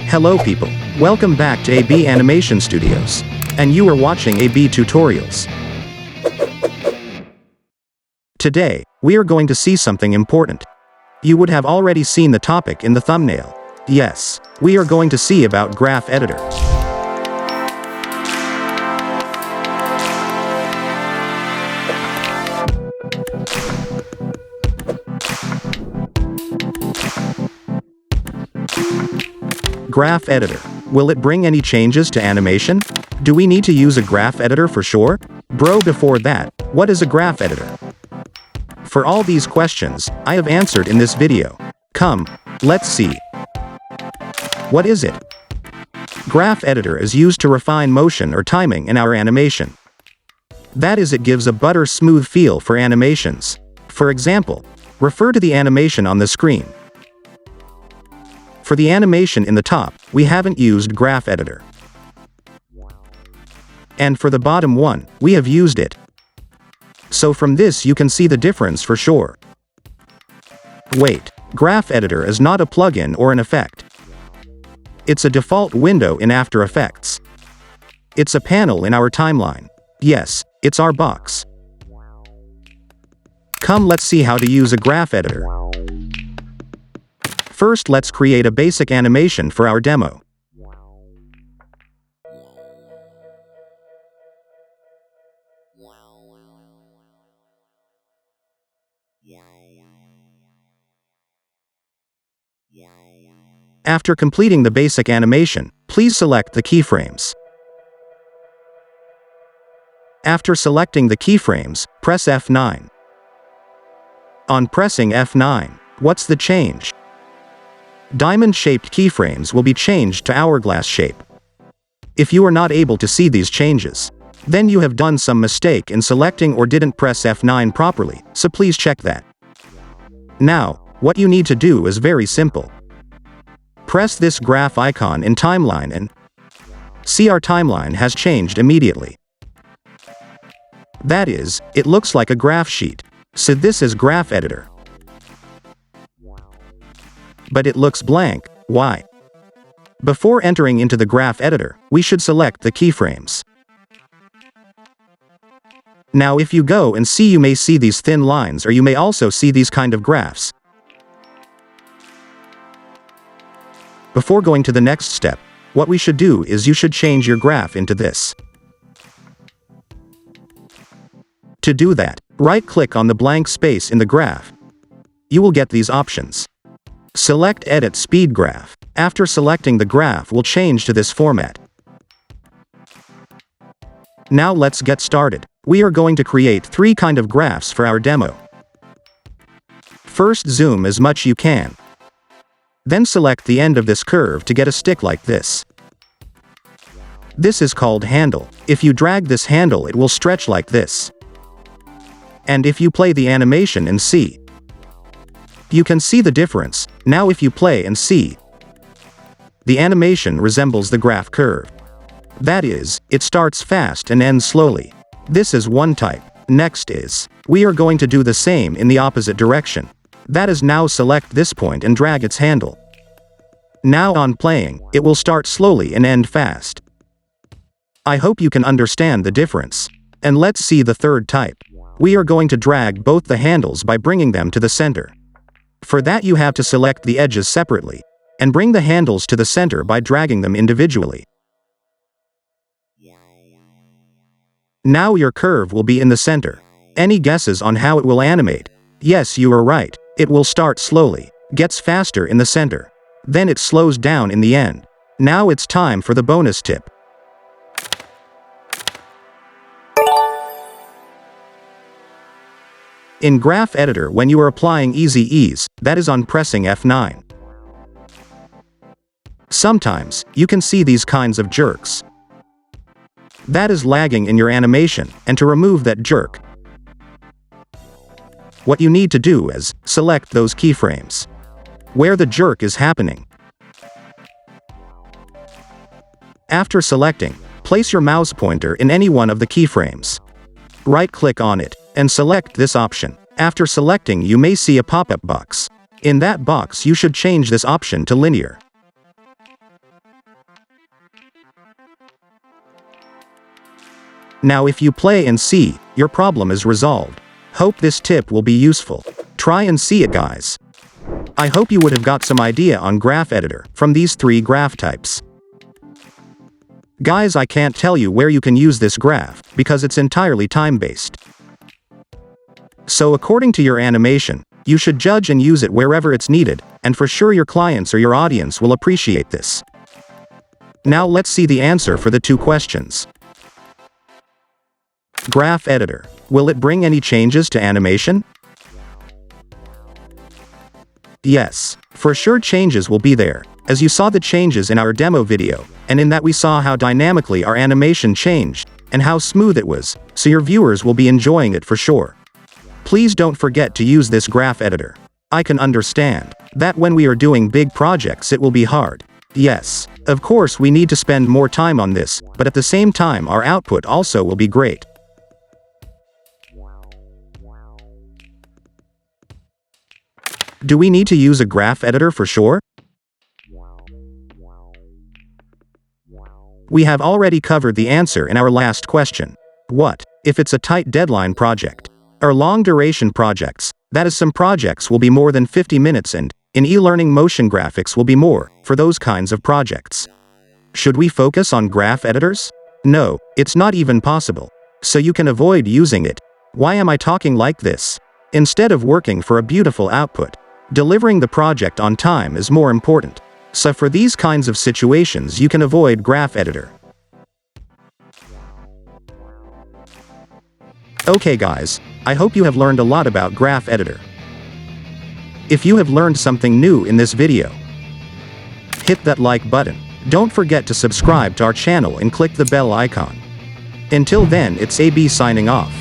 Hello people. Welcome back to AB Animation Studios. And you are watching AB Tutorials. Today, we are going to see something important. You would have already seen the topic in the thumbnail. Yes, we are going to see about Graph Editor. Graph Editor. Will it bring any changes to animation? Do we need to use a graph editor for sure? Bro, before that, what is a graph editor? For all these questions, I have answered in this video. Come, let's see. What is it? Graph editor is used to refine motion or timing in our animation. That is, it gives a butter smooth feel for animations. For example, refer to the animation on the screen. For the animation in the top, we haven't used graph editor. And for the bottom one, we have used it. So from this you can see the difference for sure. Wait, graph editor is not a plugin or an effect. It's a default window in After Effects. It's a panel in our timeline. Yes, it's our box. Come, let's see how to use a graph editor. First, let's create a basic animation for our demo. After completing the basic animation, please select the keyframes. After selecting the keyframes, press F9. On pressing F9, what's the change? Diamond-shaped keyframes will be changed to hourglass shape. If you are not able to see these changes, then you have done some mistake in selecting or didn't press F9 properly, so please check that. Now, what you need to do is very simple. Press this graph icon in timeline and see our timeline has changed immediately. That is, it looks like a graph sheet. So this is graph editor. But it looks blank. Why? Before entering into the graph editor, we should select the keyframes. Now if you go and see, you may see these thin lines, or you may also see these kind of graphs. Before going to the next step, what we should do is you should change your graph into this. To do that, right-click on the blank space in the graph. You will get these options. Select Edit Speed Graph. After selecting, the graph will change to this format. Now let's get started. We are going to create 3 kind of graphs for our demo. First, zoom as much you can. Then select the end of this curve to get a stick like this. This is called handle. If you drag this handle, it will stretch like this. And if you play the animation and see, you can see the difference. Now if you play and see, the animation resembles the graph curve. That is, it starts fast and ends slowly. This is one type. Next is, we are going to do the same in the opposite direction. That is, now select this point and drag its handle. Now on playing, it will start slowly and end fast. I hope you can understand the difference. And let's see the third type. We are going to drag both the handles by bringing them to the center. For that you have to select the edges separately, and bring the handles to the center by dragging them individually. Now your curve will be in the center. Any guesses on how it will animate? Yes, you are right. It will start slowly, gets faster in the center. Then it slows down in the end. Now it's time for the bonus tip. In Graph Editor, when you are applying easy ease, that is on pressing F9. Sometimes, you can see these kinds of jerks. That is lagging in your animation, and to remove that jerk, what you need to do is, select those keyframes where the jerk is happening. After selecting, place your mouse pointer in any one of the keyframes. Right-click on it, and select this option. After selecting, you may see a pop-up box. In that box you should change this option to linear. Now if you play and see, your problem is resolved. Hope this tip will be useful. Try and see it, guys. I hope you would have got some idea on graph editor from these 3 graph types. Guys, I can't tell you where you can use this graph because it's entirely time-based. So according to your animation, you should judge and use it wherever it's needed, and for sure your clients or your audience will appreciate this. Now let's see the answer for the 2 questions. Graph editor. Will it bring any changes to animation? Yes, for sure changes will be there, as you saw the changes in our demo video, and in that we saw how dynamically our animation changed, and how smooth it was, so your viewers will be enjoying it for sure. Please don't forget to use this graph editor. I can understand that when we are doing big projects it will be hard. Yes, of course we need to spend more time on this, but at the same time our output also will be great. Do we need to use a graph editor for sure? We have already covered the answer in our last question. What if it's a tight deadline project? Or long duration projects, that is, some projects will be more than 50 minutes and, in e-learning, motion graphics will be more, for those kinds of projects. Should we focus on graph editors? No, it's not even possible. So you can avoid using it. Why am I talking like this? Instead of working for a beautiful output, delivering the project on time is more important. So for these kinds of situations you can avoid graph editor. Okay guys, I hope you have learned a lot about graph editor. If you have learned something new in this video, hit that like button. Don't forget to subscribe to our channel and click the bell icon. Until then, it's AB signing off.